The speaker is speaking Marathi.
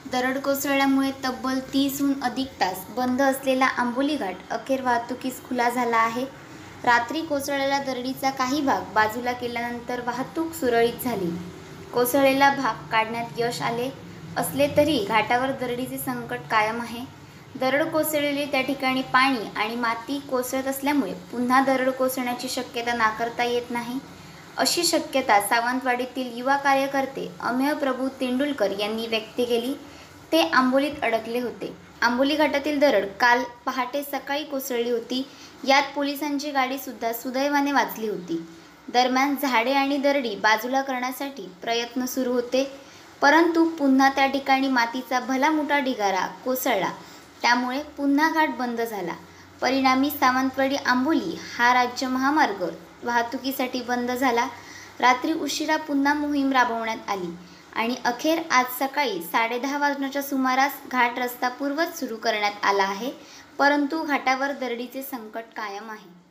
दरड कोसळल्यामुळे तब्बल 30हून अधिक तास बंद असलेला आंबोली घाट अखेर वाहतुकीस खुला झाला आहे. रात्री कोसळलेल्या दरडीचा काही भाग बाजूला केल्यानंतर वाहतूक सुरळीत झाली. कोसळलेला भाग काढण्यात यश आले असले तरी घाटावर दरडीचे संकट कायम आहे. दरड कोसळलेली त्या ठिकाणी पाणी आणि माती कोसळत असल्यामुळे पुन्हा दरड कोसळण्याची शक्यता नाकारता येत नाही. अशी शक्यता सावंतवाडीतील युवा कार्यकर्ते अमेय प्रभू तेंडुलकर यांनी व्यक्त केली. ते आंबोलीत अडकले होते. आंबोली घाटातील दरड काल पहाटे सकाळी कोसळली होती. यात पोलिसांची गाडी सुद्धा सुदैवाने वाचली होती. दरम्यान झाडे आणि दरडी बाजूला करण्यासाठी प्रयत्न सुरू होते, परंतु पुन्हा त्या ठिकाणी मातीचा भला मोठा ढिगारा कोसळला. त्यामुळे पुन्हा घाट बंद झाला. परिणामी सावंतवाडी आंबोली हा राज्य महामार्ग वाहतुकीसाठी बंद झाला. रात्री उशिरा पुन्हा मोहीम राबवण्यात आली आणि अखेर आज सकाळी 10:30 वाजण्याच्या सुमारास घाट रस्ता पूर्ववत सुरू करण्यात आला आहे, परंतु घाटावर दरडीचे संकट कायम आहे.